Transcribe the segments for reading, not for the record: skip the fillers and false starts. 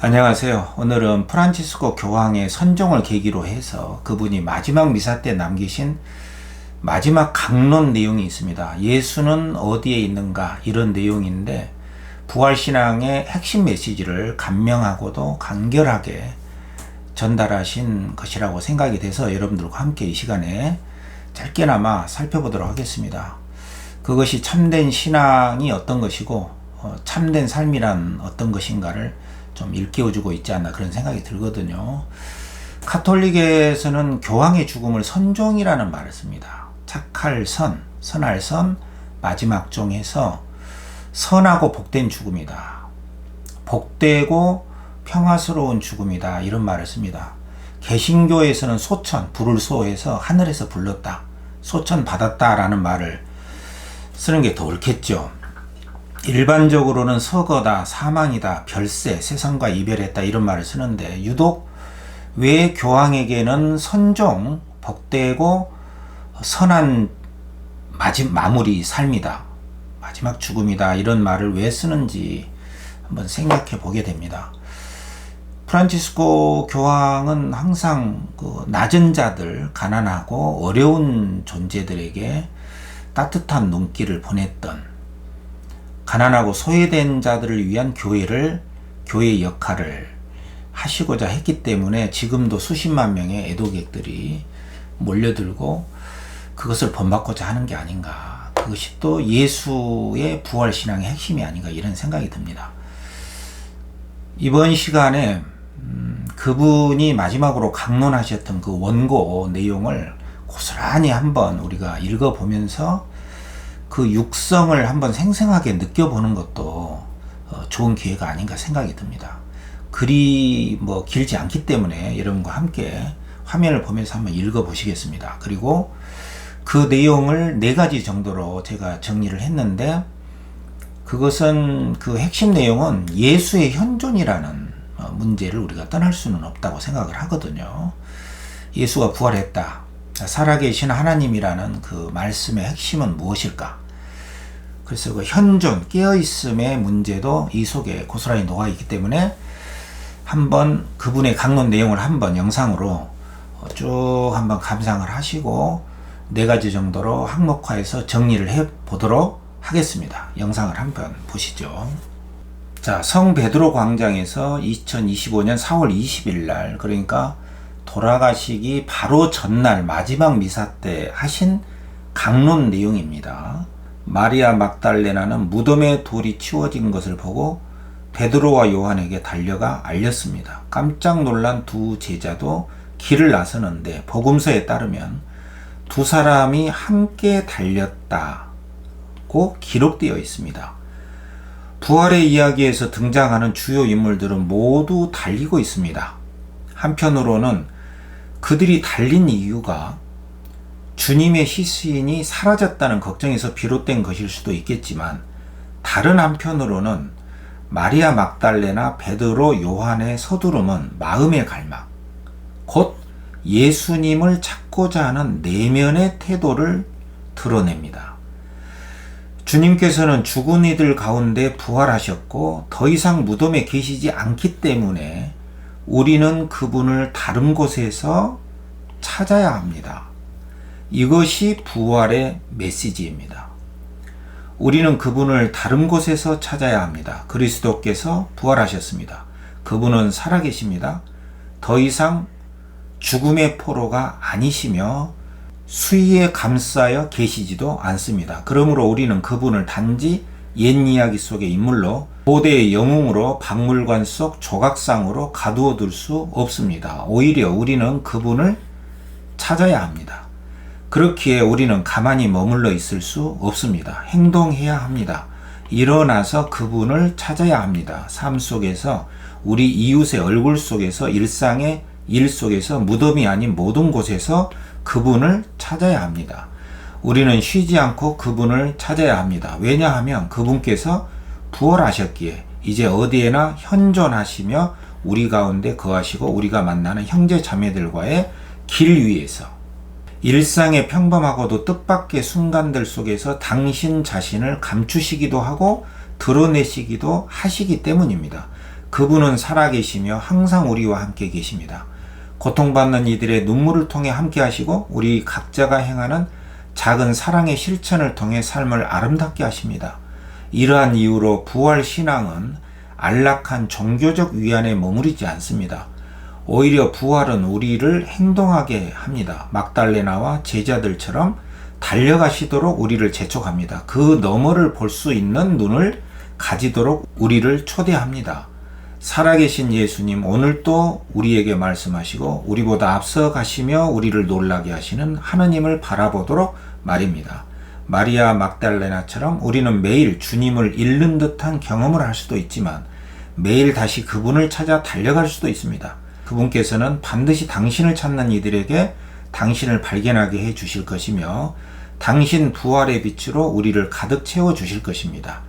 안녕하세요. 오늘은 프란치스코 교황의 선종을 계기로 해서 그분이 마지막 미사 때 남기신 마지막 강론 내용이 있습니다. 예수는 어디에 있는가, 이런 내용인데 부활신앙의 핵심 메시지를 간명하고도 간결하게 전달하신 것이라고 생각이 돼서 여러분들과 함께 이 시간에 짧게나마 살펴보도록 하겠습니다. 그것이 참된 신앙이 어떤 것이고 참된 삶이란 어떤 것인가를 좀 일깨워주고 있지 않나, 그런 생각이 들거든요. 카톨릭에서는 교황의 죽음을 선종이라는 말을 씁니다. 착할 선, 선할 선, 마지막 종에서 선하고 복된 죽음이다. 복되고 평화스러운 죽음이다, 이런 말을 씁니다. 개신교에서는 소천, 불을 쏘해서 하늘에서 불렀다, 소천 받았다라는 말을 쓰는 게 더 옳겠죠. 일반적으로는 서거다, 사망이다, 별세, 세상과 이별했다, 이런 말을 쓰는데 유독 왜 교황에게는 선종, 복되고 선한 마무리 삶이다, 마지막 죽음이다, 이런 말을 왜 쓰는지 한번 생각해 보게 됩니다. 프란치스코 교황은 항상 낮은 자들, 가난하고 어려운 존재들에게 따뜻한 눈길을 보냈던, 가난하고 소외된 자들을 위한 교회의 역할을 하시고자 했기 때문에 지금도 수십만 명의 애도객들이 몰려들고 그것을 본받고자 하는 게 아닌가, 그것이 또 예수의 부활신앙의 핵심이 아닌가, 이런 생각이 듭니다. 이번 시간에 그분이 마지막으로 강론하셨던 그 원고 내용을 고스란히 한번 우리가 읽어보면서 그 육성을 한번 생생하게 느껴보는 것도 좋은 기회가 아닌가 생각이 듭니다. 글이 길지 않기 때문에 여러분과 함께 화면을 보면서 한번 읽어보시겠습니다. 그리고 그 내용을 4가지 정도로 제가 정리를 했는데, 그것은 그 핵심 내용은 예수의 현존이라는 문제를 우리가 떠날 수는 없다고 생각을 하거든요. 예수가 부활했다, 살아계신 하나님이라는 그 말씀의 핵심은 무엇일까? 그래서 그 현존, 깨어있음의 문제도 이 속에 고스란히 녹아있기 때문에 한번 그분의 강론 내용을 한번 영상으로 쭉 한번 감상을 하시고 4가지 정도로 항목화해서 정리를 해 보도록 하겠습니다. 영상을 한번 보시죠. 자, 성 베드로 광장에서 2025년 4월 20일 날, 그러니까 돌아가시기 바로 전날 마지막 미사 때 하신 강론 내용입니다. 마리아 막달레나는 무덤에 돌이 치워진 것을 보고 베드로와 요한에게 달려가 알렸습니다. 깜짝 놀란 두 제자도 길을 나서는데 복음서에 따르면 두 사람이 함께 달렸다고 기록되어 있습니다. 부활의 이야기에서 등장하는 주요 인물들은 모두 달리고 있습니다. 한편으로는 그들이 달린 이유가 주님의 시신이 사라졌다는 걱정에서 비롯된 것일 수도 있겠지만, 다른 한편으로는 마리아 막달레나 베드로, 요한의 서두름은 마음의 갈망, 곧 예수님을 찾고자 하는 내면의 태도를 드러냅니다. 주님께서는 죽은 이들 가운데 부활하셨고 더 이상 무덤에 계시지 않기 때문에 우리는 그분을 다른 곳에서 찾아야 합니다. 이것이 부활의 메시지입니다. 우리는 그분을 다른 곳에서 찾아야 합니다. 그리스도께서 부활하셨습니다. 그분은 살아계십니다. 더 이상 죽음의 포로가 아니시며 수위에 감싸여 계시지도 않습니다. 그러므로 우리는 그분을 단지 옛 이야기 속의 인물로, 고대의 영웅으로, 박물관 속 조각상으로 가두어 둘 수 없습니다. 오히려 우리는 그분을 찾아야 합니다. 그렇기에 우리는 가만히 머물러 있을 수 없습니다. 행동해야 합니다. 일어나서 그분을 찾아야 합니다. 삶 속에서, 우리 이웃의 얼굴 속에서, 일상의 일 속에서, 무덤이 아닌 모든 곳에서 그분을 찾아야 합니다. 우리는 쉬지 않고 그분을 찾아야 합니다. 왜냐하면 그분께서 부활하셨기에 이제 어디에나 현존하시며 우리 가운데 거하시고 우리가 만나는 형제 자매들과의 길 위에서, 일상의 평범하고도 뜻밖의 순간들 속에서 당신 자신을 감추시기도 하고 드러내시기도 하시기 때문입니다. 그분은 살아계시며 항상 우리와 함께 계십니다. 고통받는 이들의 눈물을 통해 함께 하시고 우리 각자가 행하는 작은 사랑의 실천을 통해 삶을 아름답게 하십니다. 이러한 이유로 부활 신앙은 안락한 종교적 위안에 머무르지 않습니다. 오히려 부활은 우리를 행동하게 합니다. 막달레나와 제자들처럼 달려가시도록 우리를 재촉합니다. 그 너머를 볼 수 있는 눈을 가지도록 우리를 초대합니다. 살아계신 예수님, 오늘 또 우리에게 말씀하시고 우리보다 앞서 가시며 우리를 놀라게 하시는 하느님을 바라보도록 말입니다. 마리아 막달레나처럼 우리는 매일 주님을 잃는 듯한 경험을 할 수도 있지만 매일 다시 그분을 찾아 달려갈 수도 있습니다. 그분께서는 반드시 당신을 찾는 이들에게 당신을 발견하게 해 주실 것이며 당신 부활의 빛으로 우리를 가득 채워 주실 것입니다.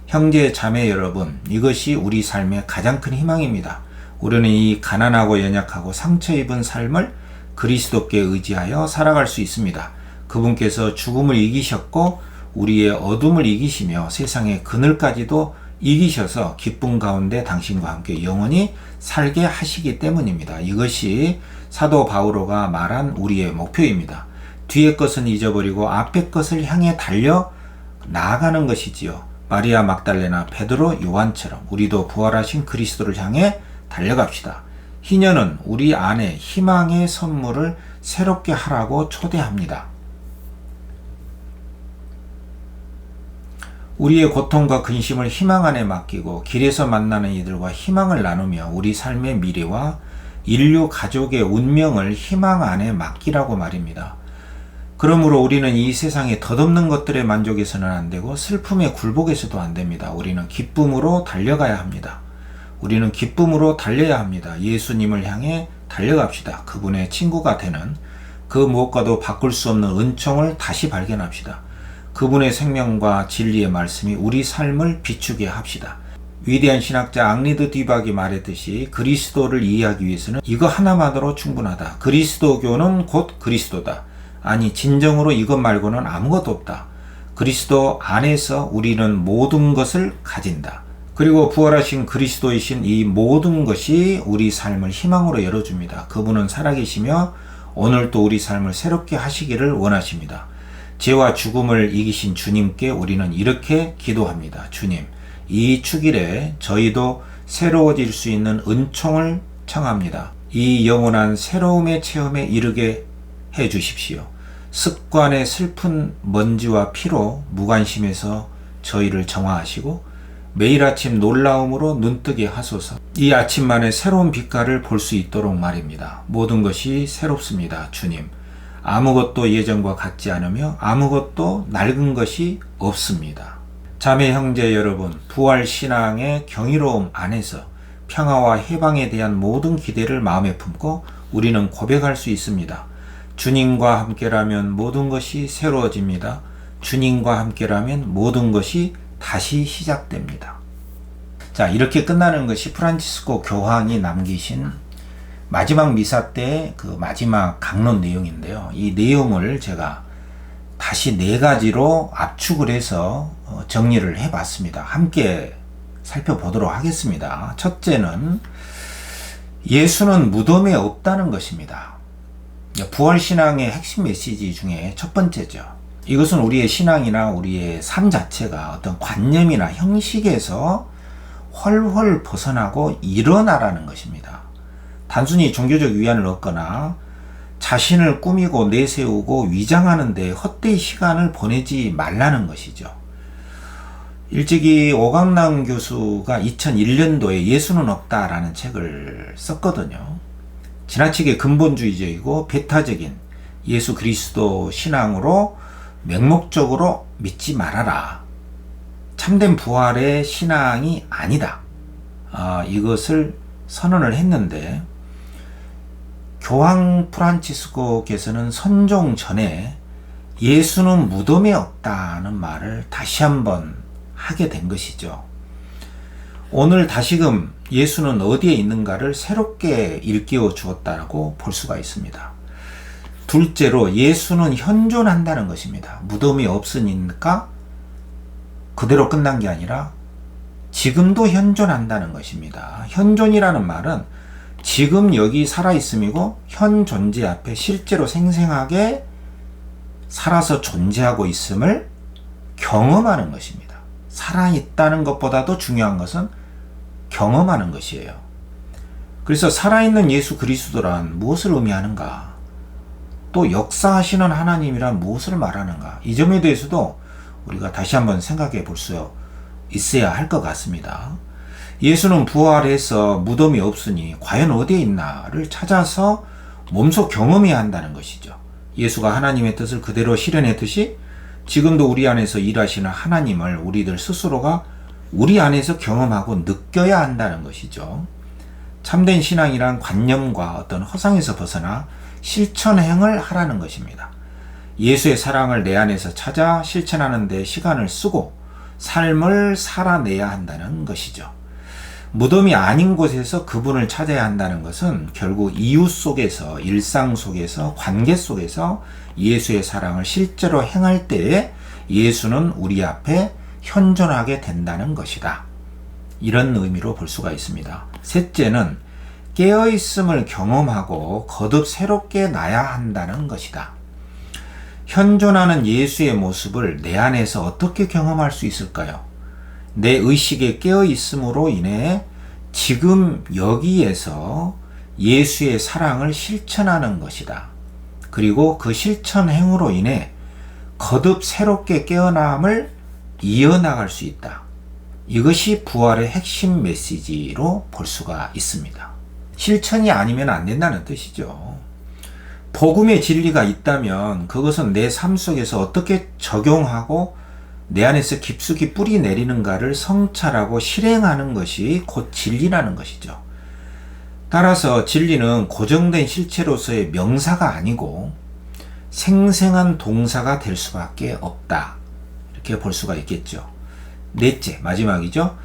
형제 자매 여러분, 이것이 우리 삶의 가장 큰 희망입니다. 우리는 이 가난하고 연약하고 상처 입은 삶을 그리스도께 의지하여 살아갈 수 있습니다. 그분께서 죽음을 이기셨고 우리의 어둠을 이기시며 세상의 그늘까지도 이기셔서 기쁨 가운데 당신과 함께 영원히 살게 하시기 때문입니다. 이것이 사도 바오로가 말한 우리의 목표입니다. 뒤의 것은 잊어버리고 앞의 것을 향해 달려 나아가는 것이지요. 마리아 막달레나, 베드로, 요한처럼 우리도 부활하신 그리스도를 향해 달려갑시다. 희년은 우리 안에 희망의 선물을 새롭게 하라고 초대합니다. 우리의 고통과 근심을 희망 안에 맡기고 길에서 만나는 이들과 희망을 나누며 우리 삶의 미래와 인류 가족의 운명을 희망 안에 맡기라고 말입니다. 그러므로 우리는 이 세상에 덧없는 것들에 만족해서는 안 되고 슬픔에 굴복해서도 안 됩니다. 우리는 기쁨으로 달려가야 합니다. 우리는 기쁨으로 달려야 합니다. 예수님을 향해 달려갑시다. 그분의 친구가 되는 그 무엇과도 바꿀 수 없는 은총을 다시 발견합시다. 그분의 생명과 진리의 말씀이 우리 삶을 비추게 합시다. 위대한 신학자 앙리 드 디박이 말했듯이 그리스도를 이해하기 위해서는 이거 하나만으로 충분하다. 그리스도교는 곧 그리스도다. 아니, 진정으로 이것 말고는 아무것도 없다. 그리스도 안에서 우리는 모든 것을 가진다. 그리고 부활하신 그리스도이신 이 모든 것이 우리 삶을 희망으로 열어줍니다. 그분은 살아계시며 오늘도 우리 삶을 새롭게 하시기를 원하십니다. 죄와 죽음을 이기신 주님께 우리는 이렇게 기도합니다. 주님, 이 축일에 저희도 새로워질 수 있는 은총을 청합니다. 이 영원한 새로움의 체험에 이르게 해 주십시오. 습관의 슬픈 먼지와 피로 무관심해서 저희를 정화하시고 매일 아침 놀라움으로 눈뜨게 하소서. 이 아침만의 새로운 빛깔을 볼 수 있도록 말입니다. 모든 것이 새롭습니다. 주님, 아무것도 예전과 같지 않으며 아무것도 낡은 것이 없습니다. 자매 형제 여러분, 부활 신앙의 경이로움 안에서 평화와 해방에 대한 모든 기대를 마음에 품고 우리는 고백할 수 있습니다. 주님과 함께라면 모든 것이 새로워집니다. 주님과 함께라면 모든 것이 다시 시작됩니다. 자, 이렇게 끝나는 것이 프란치스코 교황이 남기신 마지막 미사 때 그 마지막 강론 내용인데요. 이 내용을 제가 다시 4가지로 압축을 해서 정리를 해봤습니다. 함께 살펴보도록 하겠습니다. 첫째는 예수는 무덤에 없다는 것입니다. 부활신앙의 핵심 메시지 중에 첫 번째죠. 이것은 우리의 신앙이나 우리의 삶 자체가 어떤 관념이나 형식에서 훨훨 벗어나고 일어나라는 것입니다. 단순히 종교적 위안을 얻거나 자신을 꾸미고 내세우고 위장하는 데 헛되이 시간을 보내지 말라는 것이죠. 일찍이 오강남 교수가 2001년도에 예수는 없다라는 책을 썼거든요. 지나치게 근본주의적이고 배타적인 예수 그리스도 신앙으로 맹목적으로 믿지 말아라. 참된 부활의 신앙이 아니다. 이것을 선언을 했는데 교황 프란치스코께서는 선종 전에 예수는 무덤에 없다는 말을 다시 한번 하게 된 것이죠. 오늘 다시금 예수는 어디에 있는가를 새롭게 일깨워 주었다고 볼 수가 있습니다. 둘째로 예수는 현존한다는 것입니다. 무덤이 없으니까 그대로 끝난 게 아니라 지금도 현존한다는 것입니다. 현존이라는 말은 지금 여기 살아있음이고 현 존재 앞에 실제로 생생하게 살아서 존재하고 있음을 경험하는 것입니다. 살아있다는 것보다도 중요한 것은 경험하는 것이에요. 그래서 살아있는 예수 그리스도란 무엇을 의미하는가? 또 역사하시는 하나님이란 무엇을 말하는가? 이 점에 대해서도 우리가 다시 한번 생각해 볼 수 있어야 할 것 같습니다. 예수는 부활해서 무덤이 없으니 과연 어디에 있나를 찾아서 몸소 경험해야 한다는 것이죠. 예수가 하나님의 뜻을 그대로 실현했듯이 지금도 우리 안에서 일하시는 하나님을 우리들 스스로가 우리 안에서 경험하고 느껴야 한다는 것이죠. 참된 신앙이란 관념과 어떤 허상에서 벗어나 실천행을 하라는 것입니다. 예수의 사랑을 내 안에서 찾아 실천하는 데 시간을 쓰고 삶을 살아내야 한다는 것이죠. 무덤이 아닌 곳에서 그분을 찾아야 한다는 것은 결국 이웃 속에서, 일상 속에서, 관계 속에서 예수의 사랑을 실제로 행할 때에 예수는 우리 앞에 현존하게 된다는 것이다. 이런 의미로 볼 수가 있습니다. 셋째는 깨어있음을 경험하고 거듭 새롭게 나야 한다는 것이다. 현존하는 예수의 모습을 내 안에서 어떻게 경험할 수 있을까요? 내 의식에 깨어있음으로 인해 지금 여기에서 예수의 사랑을 실천하는 것이다. 그리고 그 실천 행으로 인해 거듭 새롭게 깨어남을 이어나갈 수 있다. 이것이 부활의 핵심 메시지로 볼 수가 있습니다. 실천이 아니면 안 된다는 뜻이죠. 복음의 진리가 있다면 그것은 내 삶 속에서 어떻게 적용하고 내 안에서 깊숙이 뿌리 내리는가를 성찰하고 실행하는 것이 곧 진리라는 것이죠. 따라서 진리는 고정된 실체로서의 명사가 아니고 생생한 동사가 될 수밖에 없다. 이렇게 볼 수가 있겠죠. 넷째, 마지막이죠.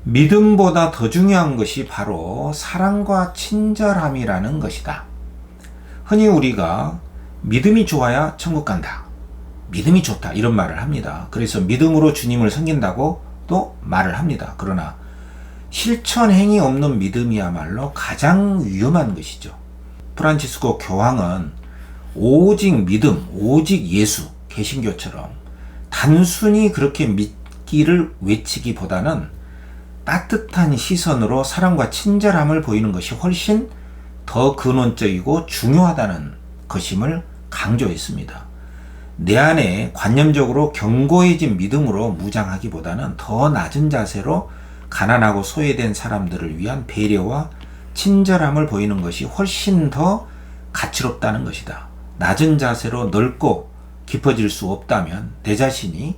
믿음보다 더 중요한 것이 바로 사랑과 친절함이라는 것이다. 흔히 우리가 믿음이 좋아야 천국 간다. 믿음이 좋다. 이런 말을 합니다. 그래서 믿음으로 주님을 섬긴다고 또 말을 합니다. 그러나 실천행위 없는 믿음이야말로 가장 위험한 것이죠. 프란치스코 교황은 오직 믿음, 오직 예수, 개신교처럼 단순히 그렇게 믿기를 외치기보다는 따뜻한 시선으로 사랑과 친절함을 보이는 것이 훨씬 더 근원적이고 중요하다는 것임을 강조했습니다. 내 안에 관념적으로 견고해진 믿음으로 무장하기보다는 더 낮은 자세로 가난하고 소외된 사람들을 위한 배려와 친절함을 보이는 것이 훨씬 더 가치롭다는 것이다. 낮은 자세로 넓고 깊어질 수 없다면 내 자신이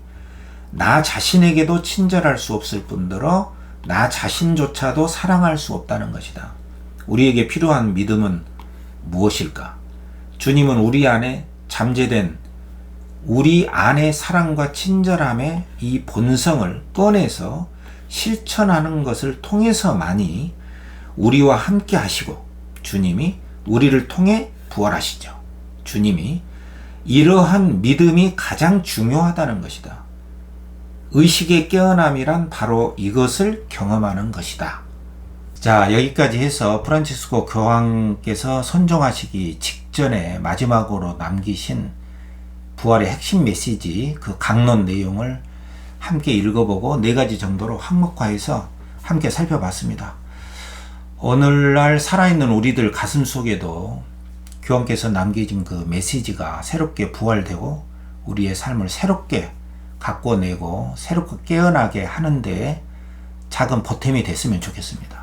나 자신에게도 친절할 수 없을 뿐더러 나 자신조차도 사랑할 수 없다는 것이다. 우리에게 필요한 믿음은 무엇일까? 주님은 우리 안에 잠재된 우리 안의 사랑과 친절함의 이 본성을 꺼내서 실천하는 것을 통해서만이 우리와 함께 하시고 주님이 우리를 통해 부활하시죠. 주님이 이러한 믿음이 가장 중요하다는 것이다. 의식의 깨어남이란 바로 이것을 경험하는 것이다. 자, 여기까지 해서 프란치스코 교황께서 선종하시기 직전에 마지막으로 남기신 부활의 핵심 메시지, 그 강론 내용을 함께 읽어보고 4가지 정도로 항목화해서 함께 살펴봤습니다. 오늘날 살아있는 우리들 가슴 속에도 교황께서 남기신 그 메시지가 새롭게 부활되고 우리의 삶을 새롭게 가꿔내고 새롭게 깨어나게 하는데 작은 보탬이 됐으면 좋겠습니다.